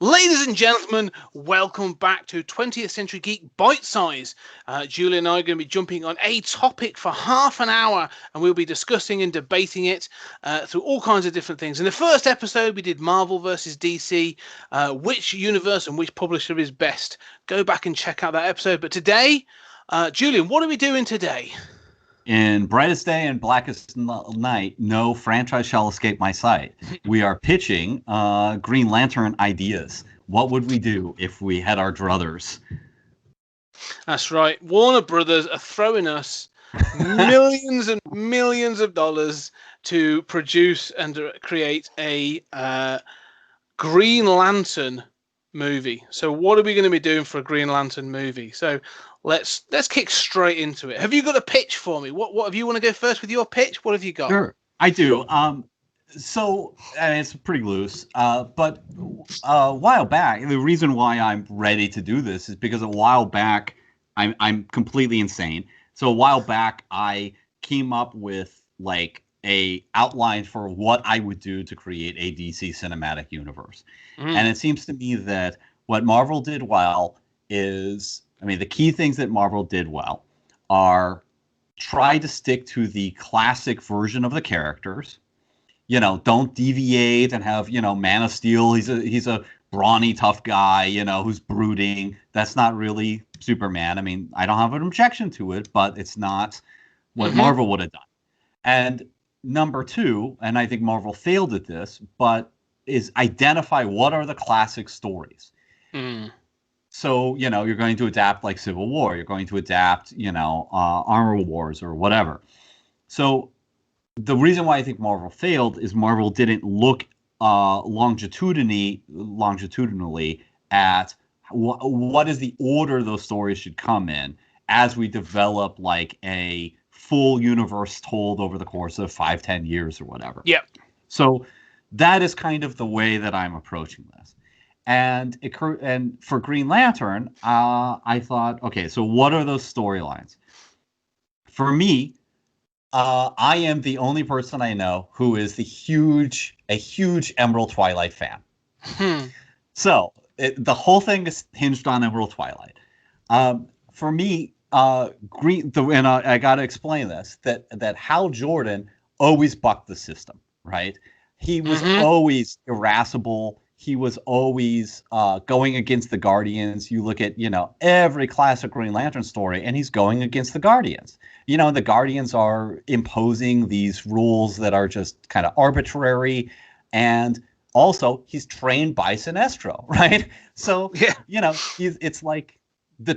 Ladies and gentlemen, welcome back to 20th Century Geek Bite Size. Julian and I are going to be jumping on a topic for half an hour, and we'll be discussing and debating it through all kinds of different things. In the first episode, we did Marvel versus DC, which universe and which publisher is best. Go back and check out that episode. But today, Julian, what are we doing today? In brightest day and blackest night, no franchise shall escape my sight. We are pitching Green Lantern ideas. What would we do if we had our druthers? That's right. Warner Brothers are throwing us millions and millions of dollars to produce and create a Green Lantern movie. So what are we going to be doing for a Green Lantern movie? So let's kick straight into it. Have you got a pitch for me? What have you want to go first with your pitch? What have you got? Sure, I do. So it's pretty loose, but a while back, the reason why I'm ready to do this is because a while back, I'm completely insane. So a while back, I came up with like a outline for what I would do to create a DC cinematic universe. And it seems to me that what Marvel did well is, I mean, the key things that Marvel did well are try to stick to the classic version of the characters. You know, don't deviate and have, Man of Steel. He's a brawny, tough guy, who's brooding. That's not really Superman. I mean, I don't have an objection to it, but it's not what Marvel would have done. And number two, and I think Marvel failed at this, but is identify what are the classic stories. So, you're going to adapt like Civil War. You're going to adapt, Armor Wars or whatever. So the reason why I think Marvel failed is Marvel didn't look longitudinally at what is the order those stories should come in as we develop like a full universe told over the course of 5-10 years or whatever. Yep. So that is kind of the way that I'm approaching this. And for Green Lantern, I thought, okay, so what are those storylines? For me, I am the only person I know who is a huge Emerald Twilight fan. So the whole thing is hinged on Emerald Twilight. For me, and I got to explain this, that Hal Jordan always bucked the system, right? He was always irascible. He was always going against the Guardians. You look at, every classic Green Lantern story, and he's going against the Guardians. The Guardians are imposing these rules that are just kind of arbitrary. And also, he's trained by Sinestro, right? So, it's like the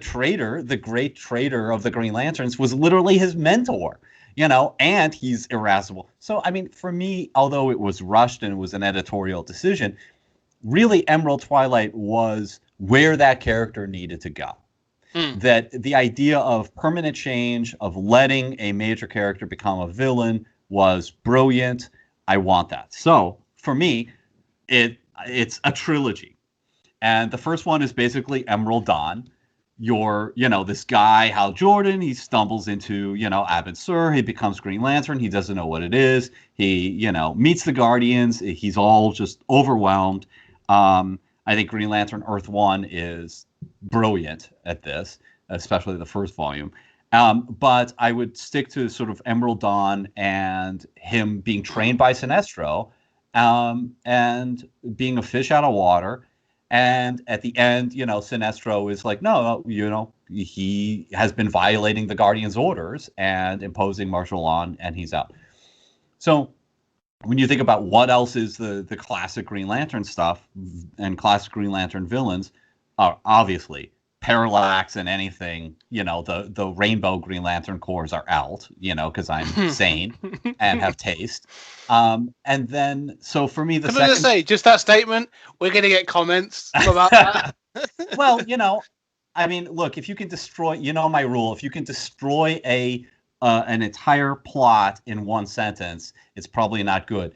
great traitor of the Green Lanterns was literally his mentor. And he's irascible. So, I mean, for me, although it was rushed and it was an editorial decision, really Emerald Twilight was where that character needed to go. That the idea of permanent change, of letting a major character become a villain was brilliant. I want that. So for me, it's a trilogy. And the first one is basically Emerald Dawn. This guy, Hal Jordan, he stumbles into, Abin Sur. He becomes Green Lantern. He doesn't know what it is. He, meets the Guardians. He's all just overwhelmed. I think Green Lantern Earth 1 is brilliant at this, especially the first volume. But I would stick to sort of Emerald Dawn and him being trained by Sinestro and being a fish out of water. And at the end, Sinestro is like, no, he has been violating the Guardian's orders and imposing martial law, and he's out. So when you think about what else is the classic Green Lantern stuff and classic Green Lantern villains, are obviously Parallax and anything, the Rainbow Green Lantern cores are out, because I'm sane and have taste. And then, so for me, Can I just say, just that statement, we're going to get comments about that. Well, I mean, look, if you can destroy, my rule, if you can destroy an entire plot in one sentence, it's probably not good.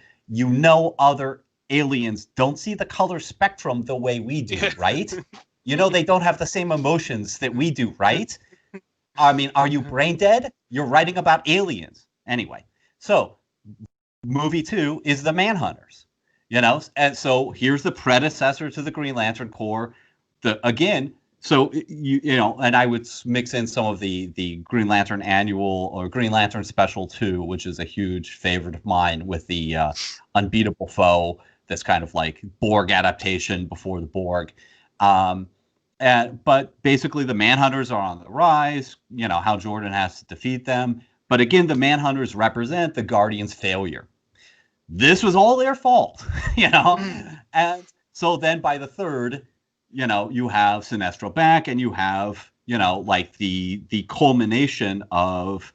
Other aliens don't see the color spectrum the way we do, right? They don't have the same emotions that we do, right? I mean, are you brain dead? You're writing about aliens. Anyway, so movie 2 is The Manhunters. And so here's the predecessor to the Green Lantern Corps. And I would mix in some of the Green Lantern Annual or Green Lantern Special 2, which is a huge favorite of mine, with the Unbeatable Foe, this kind of like Borg adaptation before the Borg. Um, but basically, the Manhunters are on the rise. Hal Jordan has to defeat them. But again, the Manhunters represent the Guardians' failure. This was all their fault, And so then by the third, you have Sinestro back, and you have, like the culmination of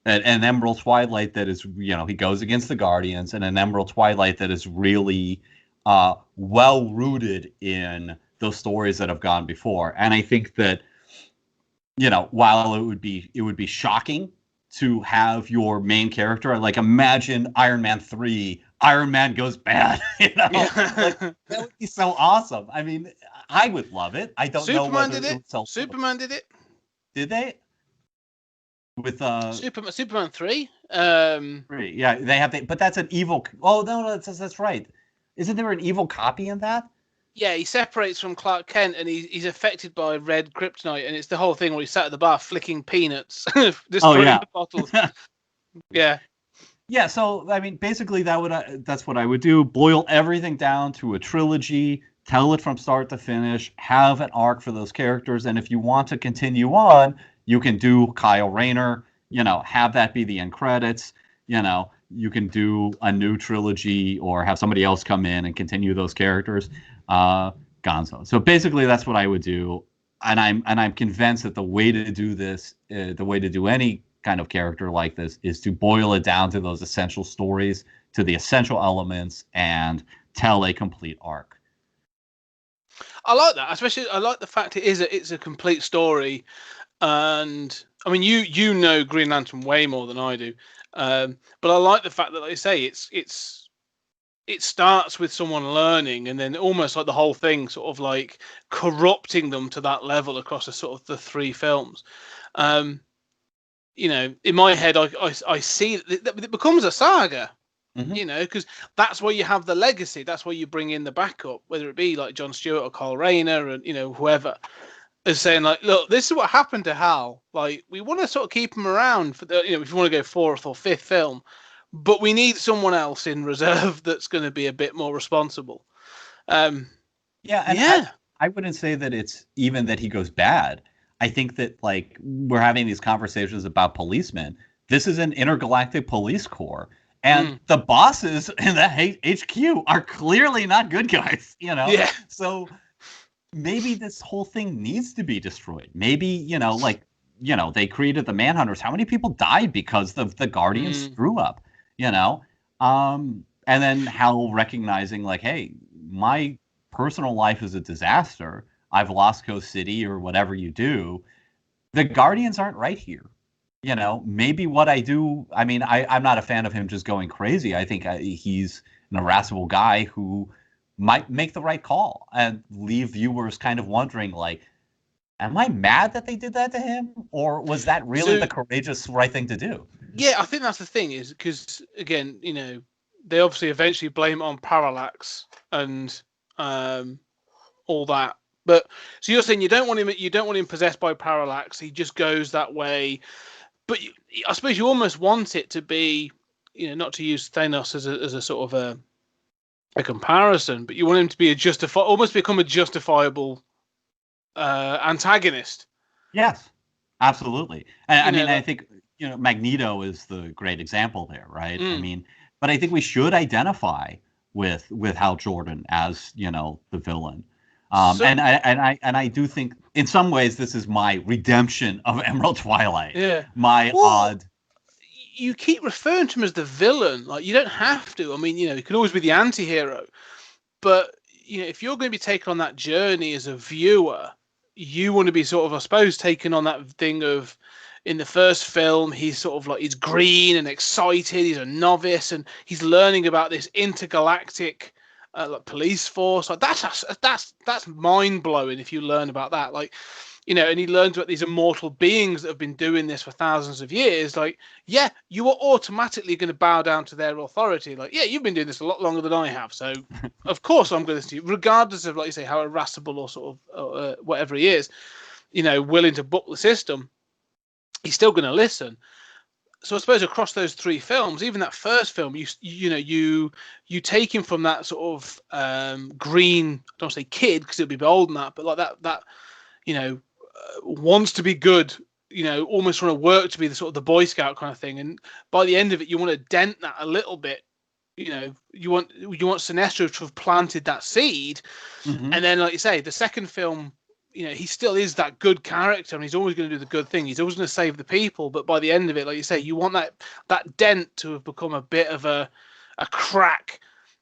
an Emerald Twilight that is, he goes against the Guardians, and an Emerald Twilight that is really well rooted in those stories that have gone before. And I think that, while it would be shocking to have your main character, like imagine Iron Man 3, Iron Man goes bad, like that would be so awesome. I mean, I would love it. I don't know Superman whether did it it. would sell. Superman did it. Did they? With Superman 3. Yeah, they have but that's an evil. Oh no, that's right. Isn't there an evil copy in that? Yeah, he separates from Clark Kent, and he's affected by red kryptonite, and it's the whole thing where he sat at the bar flicking peanuts, destroying the bottles. Yeah. Yeah, so I mean, basically, that's what I would do. Boil everything down to a trilogy, tell it from start to finish, have an arc for those characters, and if you want to continue on, you can do Kyle Rayner. Have that be the end credits. You can do a new trilogy or have somebody else come in and continue those characters. Gonzo. So basically, that's what I would do, and I'm convinced that the way to do this, the way to do any kind of character like this, is to boil it down to those essential stories, to the essential elements, and tell a complete arc. I like that, especially I like the fact it's a complete story, and I mean you know Green Lantern way more than I do, but I like the fact that, like you say, it starts with someone learning, and then almost like the whole thing sort of like corrupting them to that level across the 3 films. In my head, I see that it becomes a saga. Mm-hmm. Because that's where you have the legacy. That's where you bring in the backup, whether it be like John Stewart or Kyle Rayner, and whoever is saying like, look, this is what happened to Hal. Like, we want to sort of keep him around for if you want to go 4th or 5th film, but we need someone else in reserve that's going to be a bit more responsible. Yeah, and Yeah. I wouldn't say that it's even that he goes bad. I think that, like, we're having these conversations about policemen. This is an intergalactic police corps, and the bosses in the HQ are clearly not good guys. Yeah. So maybe this whole thing needs to be destroyed. Maybe they created the Manhunters. How many people died because the Guardians screw up? And then Hal recognizing, like, hey, my personal life is a disaster. I've lost Coast City or whatever you do. The Guardians aren't right here. Maybe what I do, I mean, I'm not a fan of him just going crazy. I think he's an irascible guy who might make the right call and leave viewers kind of wondering, like, am I mad that they did that to him? Or was that really the courageous right thing to do? Yeah, I think that's the thing, is because, again, they obviously eventually blame it on Parallax and all that. But so you're saying you don't want him possessed by Parallax. He just goes that way. But I suppose you almost want it to be, not to use Thanos as a sort of a comparison, but you want him to be almost become a justifiable antagonist. Yes, absolutely. And I think Magneto is the great example there, right? I mean, but I think we should identify with Hal Jordan as the villain. And I do think in some ways this is my redemption of Emerald Twilight. Yeah. Odd. You keep referring to him as the villain. Like, you don't have to. I mean, he can always be the anti-hero. But if you're going to be taken on that journey as a viewer, you want to be sort of, I suppose, taken on that thing of, in the first film, he's sort of like, he's green and excited. He's a novice, and he's learning about this intergalactic like police force. Like, that's mind blowing if you learn about that. Like, you know, and he learns about these immortal beings that have been doing this for thousands of years. Like, yeah, you are automatically going to bow down to their authority. Like, yeah, you've been doing this a lot longer than I have, so of course I'm going to listen to you, regardless of, like you say, how irascible or sort of whatever he is, you know, willing to buck the system. He's still going to listen. So I suppose across those three films, even that first film, you take him from that sort of green, I don't say kid because it'll be old than that, but like that you know, wants to be good, you know, almost want to work to be the sort of the Boy Scout kind of thing. And by the end of it, you want to dent that a little bit. You know, you want Sinestro to have planted that seed, Mm-hmm. and then, like you say, the second film, you know, he still is that good character, and he's always going to do the good thing. He's always going to save the people. But by the end of it, like you say, you want that dent to have become a bit of a crack.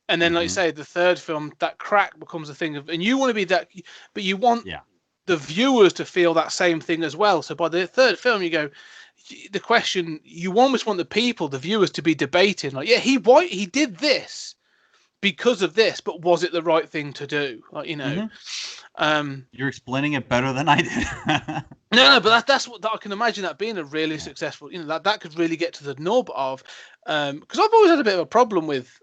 And then, like you Mm-hmm. say, the third film, that crack becomes a thing of, and you want to be that, but you want Yeah. the viewers to feel that same thing as well. So by the third film, you go, the question, you almost want the people, the viewers, to be debating, like, yeah, he did this because of this, but was it the right thing to do? Like, you know, Mm-hmm. um, You're explaining it better than I did. no, but that's what I can imagine that being a really Yeah. successful. You know, that could really get to the nub of, because I've always had a bit of a problem with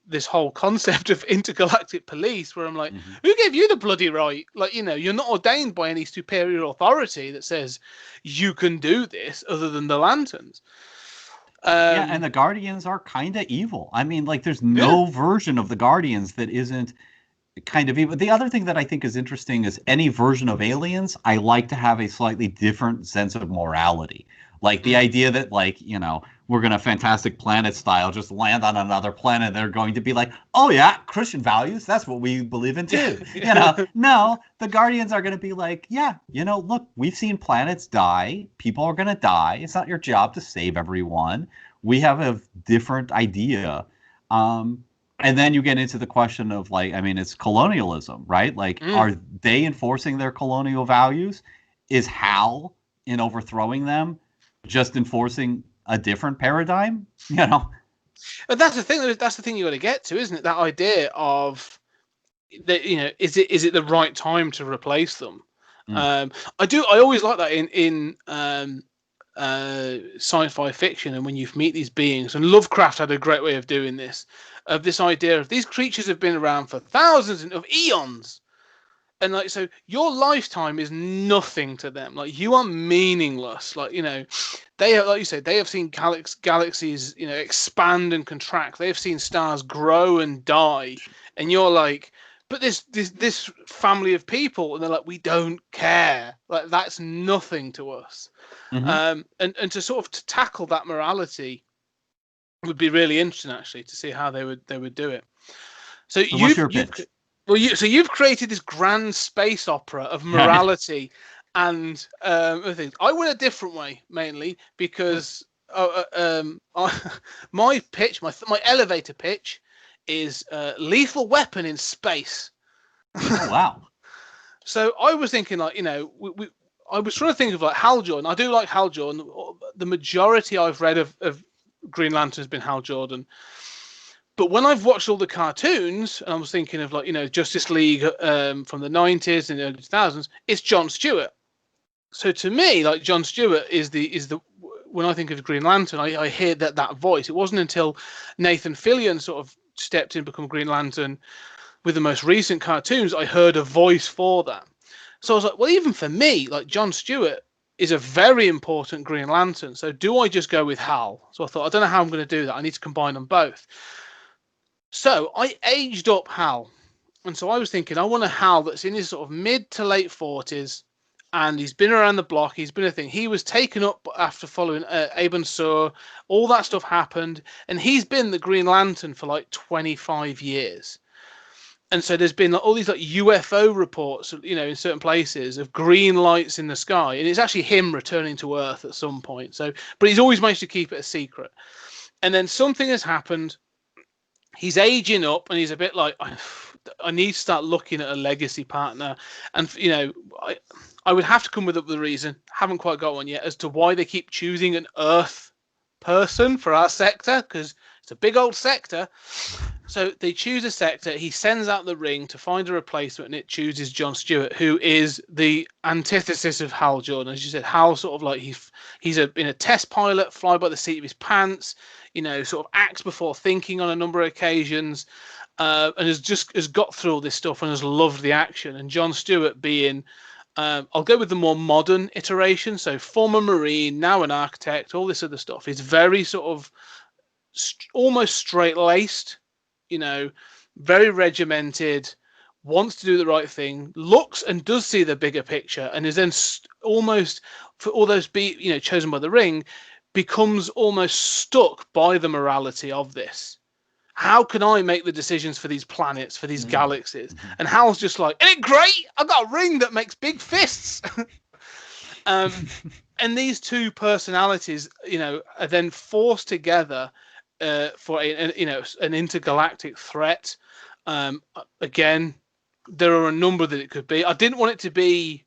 this whole concept of intergalactic police, where I'm like, Mm-hmm. who gave you the bloody right? Like, you know, you're not ordained by any superior authority that says you can do this, other than the Lanterns. Yeah, and Um, the Guardians are kind of evil. I mean, like, there's yeah, no version of the Guardians that isn't kind of evil. The other thing that I think is interesting is any version of aliens, I like to have a slightly different sense of morality. Like the mm, idea that, like, we're gonna Fantastic Planet style just land on another planet. They're going to be like, oh yeah, Christian values. That's what we believe in yeah, too. yeah, No, the Guardians are gonna be like, yeah, look, we've seen planets die. People are gonna die. It's not your job to save everyone. We have a different idea. Um, and then you get into the question of, like, I mean, it's colonialism, right? Like, mm. are they enforcing their colonial values? Is Hal, in overthrowing them, just enforcing a different paradigm? But that's the thing. That's the thing you got to get to, isn't it? That idea of that, you know, is it the right time to replace them? Mm. I always like that in sci-fi fiction, and when you meet these beings, and Lovecraft had a great way of doing this, of this idea of these creatures have been around for thousands of eons, and like, so your lifetime is nothing to them. Like, you are meaningless. Like, you know, they have, like you said, they have seen galaxies, you know, expand and contract. They have seen stars grow and die, and you're like, but this family of people, and they're like, we don't care. Like, that's nothing to us. Hmm. And to sort of to tackle that morality would be really interesting, actually, to see how they would do it. So So, what's you've your you've pitch? you've created this grand space opera of morality and other things. I went a different way, mainly because my pitch, my elevator pitch, is Lethal Weapon in space. Oh, wow. So I was thinking, like, you know, I was trying to think of like Hal Jordan. I do like Hal Jordan. The majority I've read of Green Lantern has been Hal Jordan. But when I've watched all the cartoons, and I was thinking of, like, you know, Justice League from the 90s and the early 2000s, it's John Stewart. So to me, like, John Stewart is the when I think of Green Lantern, I hear that voice. It wasn't until Nathan Fillion sort of stepped in to become Green Lantern with the most recent cartoons, I heard a voice for that. So I was like, well, even for me, like, John Stewart is a very important Green Lantern. So do I just go with Hal? So I thought, I don't know how I'm going to do that. I need to combine them both. So I aged up Hal. And so I was thinking, I want a Hal that's in his sort of mid to late 40s, and he's been around the block. He's been a thing. He was taken up after following Aben Sur. All that stuff happened, and he's been the Green Lantern for like 25 years. And so there's been, like, all these, like, UFO reports, you know, in certain places of green lights in the sky, and it's actually him returning to Earth at some point. So, but he's always managed to keep it a secret. And then something has happened. He's aging up, and he's a bit like, I need to start looking at a legacy partner. And, you know, I would have to come with the reason, haven't quite got one yet, as to why they keep choosing an Earth person for our sector, because It's a big old sector. So they choose a sector. He sends out the ring to find a replacement, and it chooses Jon Stewart, who is the antithesis of Hal Jordan. As you said, Hal sort of like he's been a test pilot, fly by the seat of his pants, sort of acts before thinking on a number of occasions, and has got through all this stuff and has loved the action. And Jon Stewart being, I'll go with the more modern iteration. So former Marine, now an architect, all this other stuff. He's very sort of almost straight laced, very regimented, wants to do the right thing, looks and does see the bigger picture, and is then almost, for all those chosen by the ring, becomes almost stuck by the morality of this. How can I make the decisions for these planets, for these galaxies? And Hal's just like, isn't it great? I've got a ring that makes big fists. And these two personalities, are then forced together for an intergalactic threat. Again, there are a number that it could be. I didn't want it to be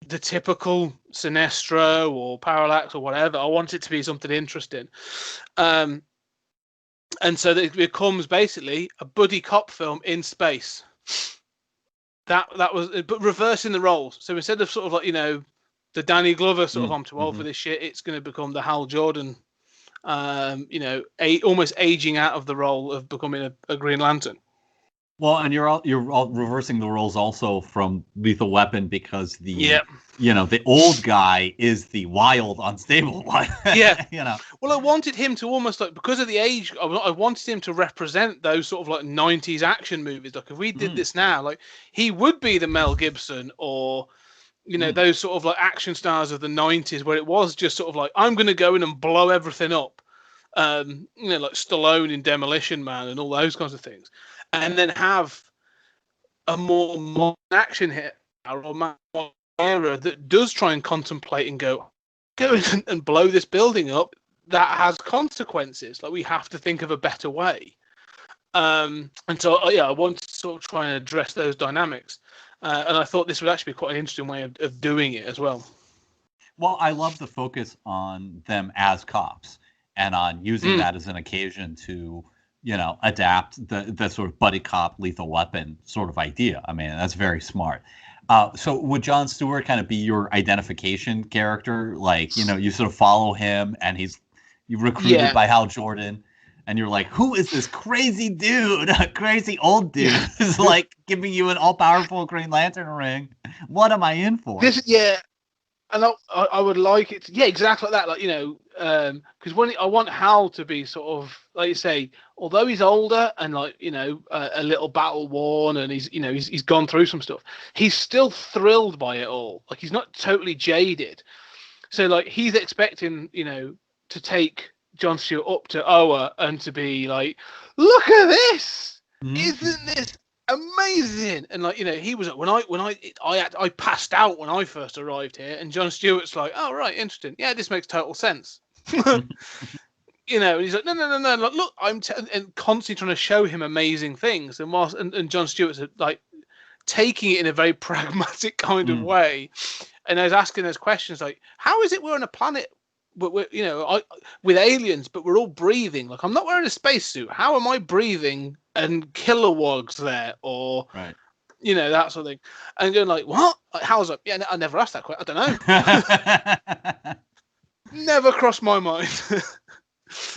the typical Sinestro or Parallax or whatever. I want it to be something interesting. And so it becomes basically a buddy cop film in space. That was, but reversing the roles. So instead of sort of like, the Danny Glover sort of I'm too old for this shit, it's going to become the Hal Jordan, almost aging out of the role of becoming a Green Lantern. Well, and you're all reversing the roles also from Lethal Weapon, because the old guy is the wild, unstable one. Yeah. Well, I wanted him to almost like, because of the age, I wanted him to represent those sort of like 90s action movies. Like if we did this now, like he would be the Mel Gibson or those sort of like action stars of the 90s, where it was just sort of like, I'm going to go in and blow everything up. Like Stallone in Demolition Man and all those kinds of things. And then have a more modern action hit or era that does try and contemplate and go and blow this building up. That has consequences. Like we have to think of a better way. And so I wanted to sort of try and address those dynamics. And I thought this would actually be quite an interesting way of doing it as well. Well, I love the focus on them as cops and on using that as an occasion to, adapt the sort of buddy cop Lethal Weapon sort of idea. I mean, that's very smart. So would Jon Stewart kind of be your identification character? Like, you sort of follow him and you're recruited by Hal Jordan. And you're like, who is this crazy dude? A crazy old dude who's like giving you an all-powerful Green Lantern ring. What am I in for? And I would like it. Exactly like that. Like, because I want Hal to be sort of, like you say, although he's older and like, a little battle worn and he's gone through some stuff, he's still thrilled by it all. Like he's not totally jaded. So like he's expecting, to take Jon Stewart up to Oa and to be like, look at this, isn't this amazing? And like, he was when I passed out when I first arrived here, and Jon Stewart's like, oh right, interesting, yeah, this makes total sense. And he's like, no, like, look, and constantly trying to show him amazing things, and Jon Stewart's like taking it in a very pragmatic kind of way, and I was asking those questions like, how is it we're on a planet with aliens, but we're all breathing? Like, I'm not wearing a spacesuit. How am I breathing and kilowatts there? Or, that sort of thing. And going like, what? Like, how's up? Yeah, I never asked that question. I don't know. Never crossed my mind.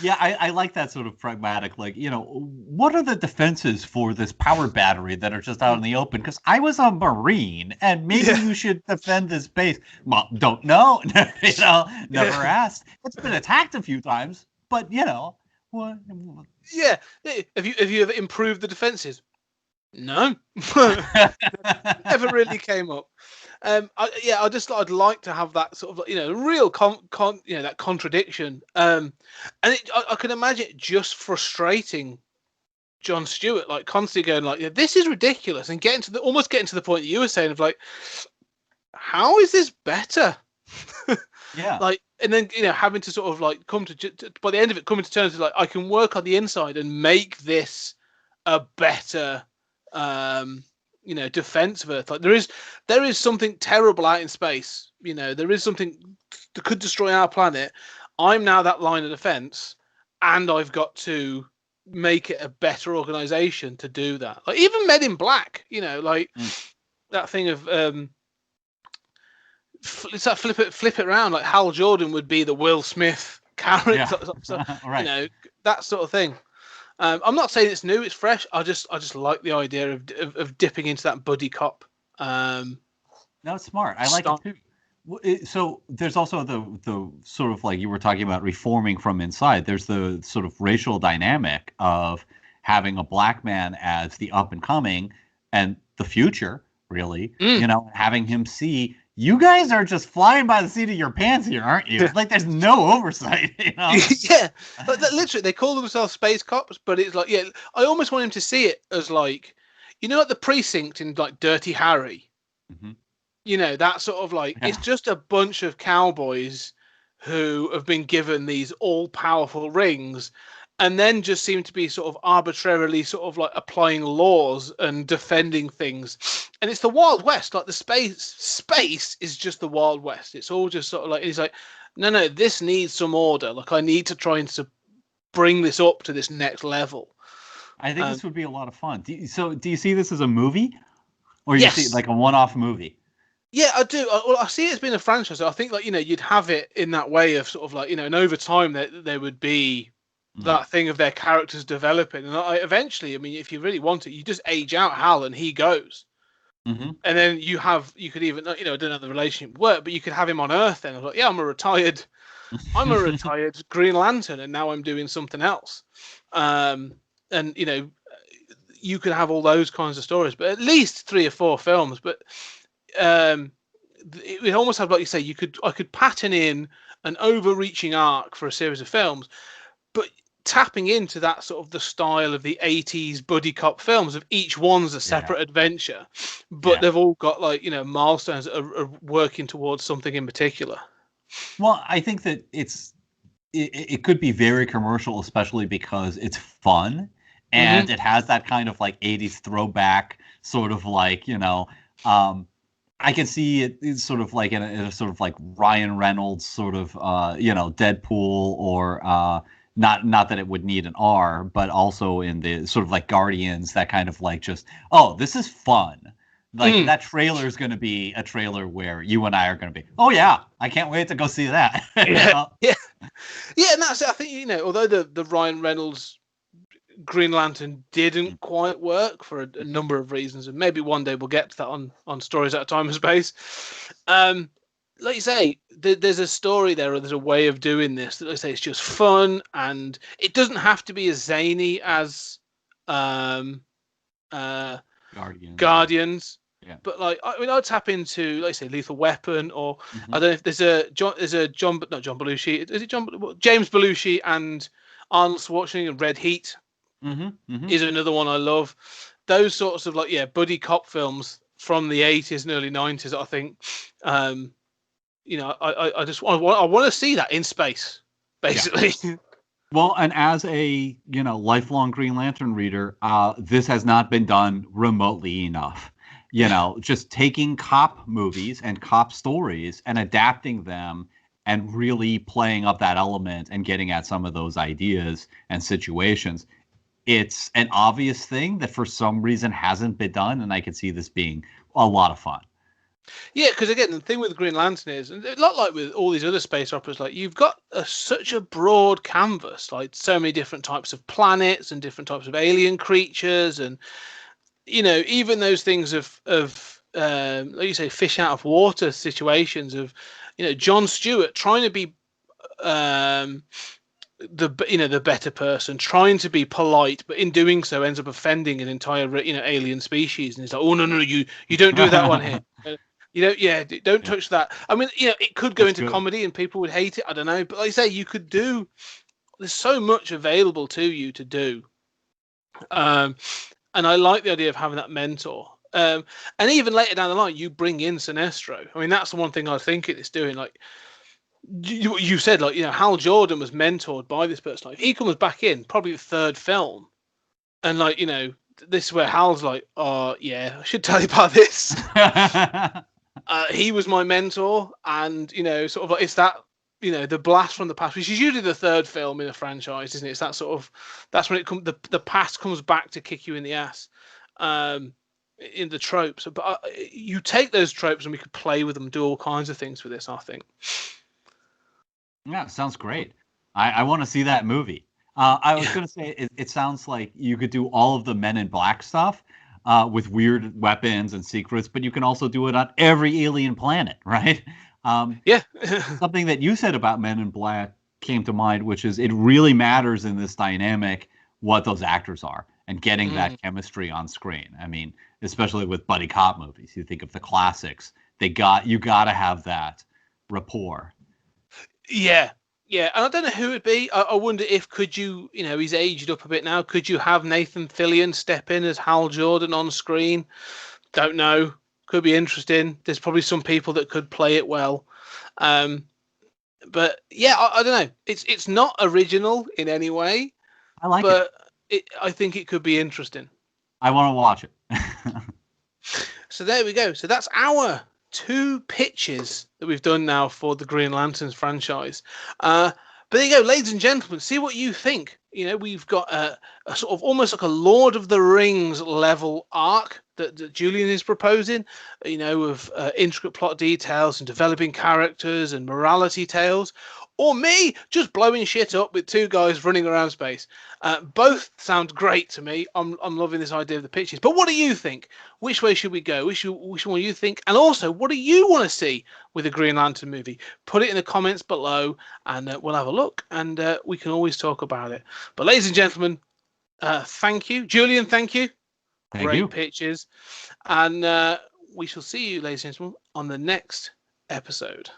Yeah, I like that sort of pragmatic, like, what are the defenses for this power battery that are just out in the open? Because I was a Marine, and maybe you should defend this base. Well, don't know. Never asked. It's been attacked a few times, but, what? Yeah. Have you ever improved the defenses? No. Never really came up. I just thought I'd like to have that sort of, real that contradiction. And I can imagine it just frustrating Jon Stewart, like constantly going like, this is ridiculous, and almost getting to the point that you were saying of like, how is this better? Yeah. Like, and then having to sort of like come to by the end of it, coming to terms with like, I can work on the inside and make this a better defense of Earth. Like there is something terrible out in space. There is something that could destroy our planet. I'm now that line of defense, and I've got to make it a better organization to do that. Like even Men in Black, like that thing of it's that flip it around. Like Hal Jordan would be the Will Smith character, Right. That sort of thing. I'm not saying it's new, it's fresh. I just like the idea of dipping into that buddy cop. No, it's smart. I like it Style. too. So there's also the sort of like you were talking about reforming from inside. There's the sort of racial dynamic of having a black man as the up and coming and the future, really. Having him see you guys are just flying by the seat of your pants here, aren't you? Like there's no oversight. Yeah, literally, they call themselves space cops, but it's like, I almost want him to see it as like, like the precinct in like Dirty Harry. Mm-hmm. That sort of like, it's just a bunch of cowboys who have been given these all-powerful rings and then just seem to be sort of arbitrarily sort of like applying laws and defending things. And it's the Wild West. Like the space is just the Wild West. It's all just sort of like, he's like, no, this needs some order. Like I need to try and bring this up to this next level. I think this would be a lot of fun. Do you see this as a movie? Or you see Yes. it like a one-off movie? Yeah, I do. Well, I see it's been a franchise. I think like, you'd have it in that way of sort of like, and over time there would be that thing of their characters developing. And eventually, I mean, if you really want it, you just age out Hal and he goes. Mm-hmm. And then you could even, I don't know the relationship work, but you could have him on Earth then. I was like, yeah, I'm a retired Green Lantern and now I'm doing something else. And, you could have all those kinds of stories, but at least 3 or 4 films. But it almost have, like you say, I could pattern in an overreaching arc for a series of films, but tapping into that sort of the style of the 80s buddy cop films of each one's a separate adventure, but they've all got like, milestones that are working towards something in particular. Well, I think that it could be very commercial, especially because it's fun and it has that kind of like 80s throwback sort of like, I can see it's sort of like in a sort of like Ryan Reynolds sort of, Deadpool or not that it would need an R, but also in the sort of like Guardians, that kind of like just, this is fun. Like that trailer is going to be a trailer where you and I are going to be, oh yeah, I can't wait to go see that. Yeah, and that's it. I think, although the Ryan Reynolds Green Lantern didn't quite work for a number of reasons, and maybe one day we'll get to that on Stories Out of Time and Space. Like you say, there's a story there, or there's a way of doing this that, like I say, it's just fun, and it doesn't have to be as zany as Guardians. Yeah. But like, I mean, I'd tap into, like I say, Lethal Weapon, or I don't know if there's a John Belushi. Is it James Belushi and Arnold Schwarzenegger? Red Heat is another one I love. Those sorts of like, buddy cop films from the 80s and early 90s. I think, I want to see that in space, basically. Yeah. Well, and as a lifelong Green Lantern reader, this has not been done remotely enough. Just taking cop movies and cop stories and adapting them and really playing up that element and getting at some of those ideas and situations. It's an obvious thing that for some reason hasn't been done, and I could see this being a lot of fun. Yeah, because again, the thing with Green Lantern is, and a lot like with all these other space operas, like you've got such a broad canvas, like so many different types of planets and different types of alien creatures, and even those things of like you say, fish out of water situations of, Jon Stewart trying to be the better person, trying to be polite, but in doing so ends up offending an entire alien species, and it's like, oh no, you don't do that one here. Don't touch that. I mean, it could go into comedy and people would hate it. I don't know, but like I say, you could do. There's so much available to you to do, and I like the idea of having that mentor. And even later down the line, you bring in Sinestro. I mean, that's the one thing I think it's doing. Like you said, like Hal Jordan was mentored by this person. Like he comes back in probably the 3rd film, and like this is where Hal's like, oh yeah, I should tell you about this. He was my mentor, and sort of like it's that the blast from the past, which is usually the third film in a franchise, isn't it? It's that sort of that's when it comes the past comes back to kick you in the ass. Um, in the tropes, but you take those tropes and we could play with them, do all kinds of things with this. I think. Yeah, sounds great. I want to see that movie. I was Yeah, going to say it sounds like you could do all of the Men in Black stuff with weird weapons and secrets, but you can also do it on every alien planet, right? Um, yeah, Something that you said about Men in Black came to mind, which is it really matters in this dynamic what those actors are and getting mm. that chemistry on screen. I mean, especially with buddy cop movies, you think of the classics. You got to have that rapport. Yeah, yeah. And I don't know who it'd be. I wonder if could you, he's aged up a bit now. Could you have Nathan Fillion step in as Hal Jordan on screen? Don't know. Could be interesting. There's probably some people that could play it well. Um, but yeah, I don't know. It's not original in any way, I like it. but I think it could be interesting. I want to watch it. So there we go. So that's our two pitches that we've done now for the Green Lanterns franchise. But there you go, ladies and gentlemen. See what you think. We've got a sort of almost like a Lord of the Rings level arc that Julian is proposing. Of intricate plot details and developing characters and morality tales. Or me just blowing shit up with two guys running around space. Both sound great to me. I'm loving this idea of the pitches. But what do you think? Which way should we go? Which one do you think? And also, what do you want to see with a Green Lantern movie? Put it in the comments below, and we'll have a look, and we can always talk about it. But ladies and gentlemen, thank you, Julian. Thank you. Thank Great you. pitches, and we shall see you, ladies and gentlemen, on the next episode.